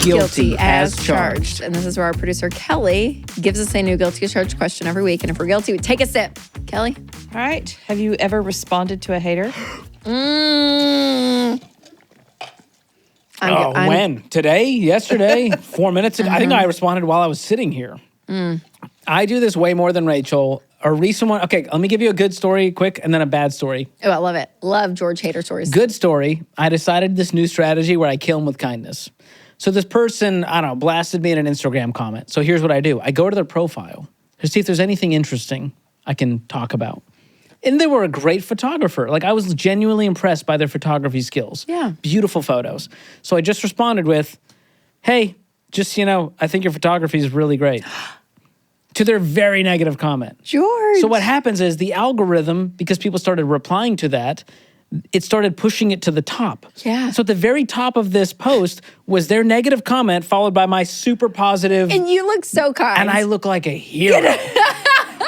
Guilty as charged. And this is where our producer, Kelly, gives us a new guilty as charged question every week. And if we're guilty, we take a sip. Kelly? All right. Have you ever responded to a hater? When? Today? Yesterday? 4 minutes ago? I think I responded while I was sitting here. I do this way more than Rachel. A recent one. Okay, let me give you a good story quick and then a bad story. Oh, I love it. Love George hater stories. Good story. I decided this new strategy where I kill them with kindness. So this person, I don't know, blasted me in an Instagram comment. So here's what I do. I go to their profile to see if there's anything interesting I can talk about. And they were a great photographer. Like, I was genuinely impressed by their photography skills. Yeah. Beautiful photos. So I just responded with, hey, just so you know, I think your photography is really great. To their very negative comment. George. So what happens is the algorithm, because people started replying to that, it started pushing it to the top. Yeah. So at the very top of this post was their negative comment followed by my super positive. And you look so kind. And I look like a hero.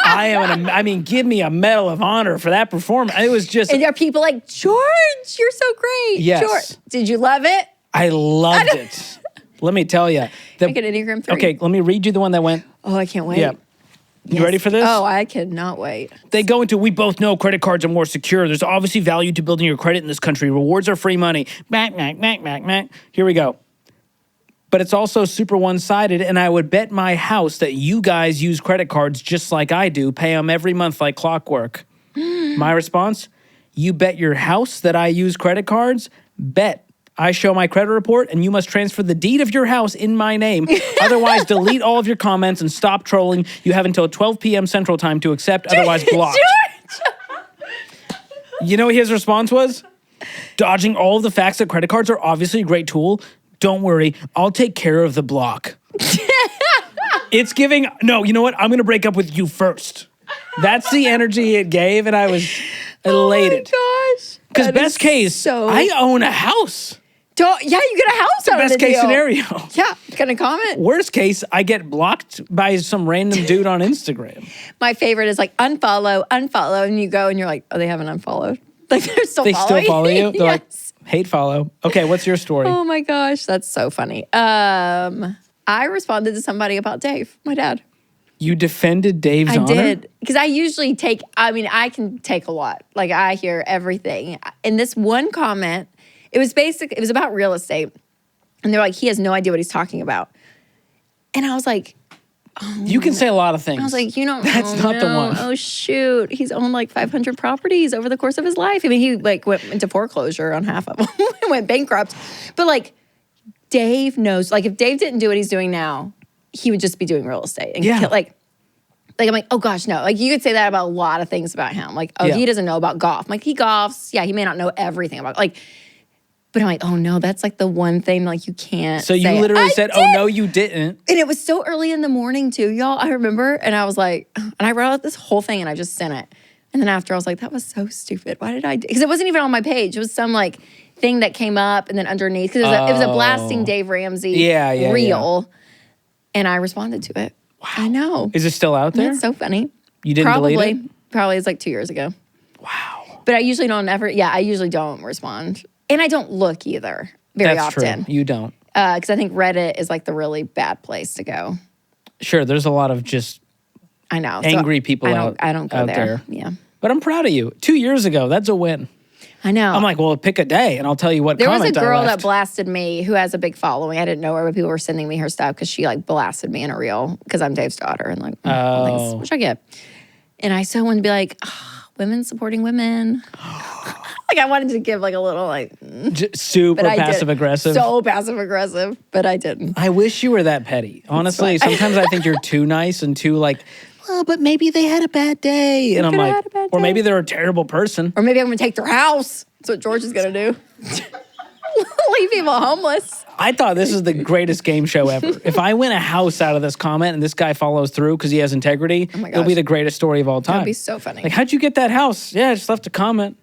I mean, give me a Medal of Honor for that performance. It was just. And there are people like, George, you're so great. Yes. George. Did you love it? I loved it. Let me tell you. Make an Enneagram 3. Okay, let me read you the one that went. Oh, I can't wait. Yeah. You ready for this? Oh, I cannot wait. They go into, we both know credit cards are more secure. There's obviously value to building your credit in this country. Rewards are free money. Mac. Here we go. But it's also super one-sided, and I would bet my house that you guys use credit cards just like I do, pay them every month like clockwork. My response, you bet your house that I use credit cards? Bet. I show my credit report, and you must transfer the deed of your house in my name. Otherwise, delete all of your comments and stop trolling. You have until 12 p.m. Central Time to accept, otherwise blocked. You know what his response was? Dodging all of the facts that credit cards are obviously a great tool. Don't worry, I'll take care of the block. It's giving, no, you know what? I'm going to break up with you first. That's the energy it gave, and I was elated. Oh my gosh. Because best case, I own a house. Yeah, you get a house out of the Best case deal. scenario. Yeah, gonna comment. Worst case, I get blocked by some random dude on Instagram. My favorite is like unfollow, and you go and you're like, oh, they haven't unfollowed. Like they're still following. They still follow you? They're like, Yes. hate follow. Okay, what's your story? Oh my gosh, that's so funny. I responded to somebody about Dave, my dad. You defended Dave's honor? I did. Because I usually I can take a lot. Like I hear everything. In this one comment, it was about real estate. And they're like, he has no idea what he's talking about. And I was like, oh, you can say a lot of things. I was like, you don't That's not the one. Oh, shoot. He's owned like 500 properties over the course of his life. I mean, he like went into foreclosure on half of them. Went bankrupt. But like, Dave knows. Like, if Dave didn't do what he's doing now, he would just be doing real estate. And like I'm like, oh gosh, no. Like, you could say that about a lot of things about him. Like, oh, he doesn't know about golf. I'm like, he golfs. Yeah, he may not know everything about like. But I'm like, oh no, that's like the one thing like you can't. So you literally said, oh no, you didn't. And it was so early in the morning too, y'all. I remember, and I was like, and I wrote out this whole thing and I just sent it. And then after I was like, that was so stupid. Why did I do? Because it wasn't even on my page. It was some like thing that came up and then underneath, because it was a blasting Dave Ramsey reel. And I responded to it. Wow. I know. Is it still out there? It's so funny. You didn't delete it? Probably it's like 2 years ago. Wow. But I usually don't respond. And I don't look either very often. That's true. You don't. Because I think Reddit is like the really bad place to go. Sure, there's a lot of just angry people I don't go there. Yeah. But I'm proud of you. 2 years ago, that's a win. I know. I'm like, well, pick a day and I'll tell you what comment I left. There was a girl that blasted me who has a big following. I didn't know her, but people were sending me her stuff because she like blasted me in a reel because I'm Dave's daughter. And like, what should I get? And I so wanted to be like, women supporting women. Like I wanted to give like a little like super passive aggressive. So passive aggressive, but I didn't. I wish you were that petty. Honestly, sometimes I think you're too nice and too like, well, but maybe they had a bad day. And I'm like, or maybe they're a terrible person. Or maybe I'm gonna take their house. That's what George is gonna do. Leave people homeless. I thought this is the greatest game show ever. If I win a house out of this comment and this guy follows through because he has integrity, it'll be the greatest story of all time. That'd be so funny. Like, how'd you get that house? Yeah, I just left a comment.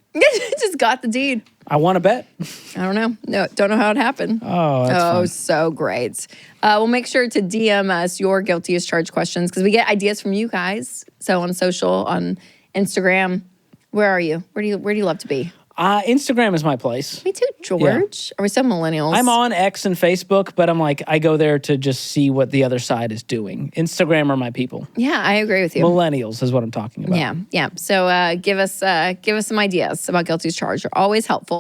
Just got the deed. I want to bet. I don't know. No, don't know how it happened. Oh, that's fun. So great. We'll make sure to DM us your guilty as charged questions because we get ideas from you guys. So on social, on Instagram, where are you? Where do you love to be? Instagram is my place. Me too, George. Are we so millennials? I'm on X and Facebook, but I'm like, I go there to just see what the other side is doing. Instagram are my people. Yeah, I agree with you. Millennials is what I'm talking about. Yeah. So give us some ideas about Guilty as Charged. They're always helpful.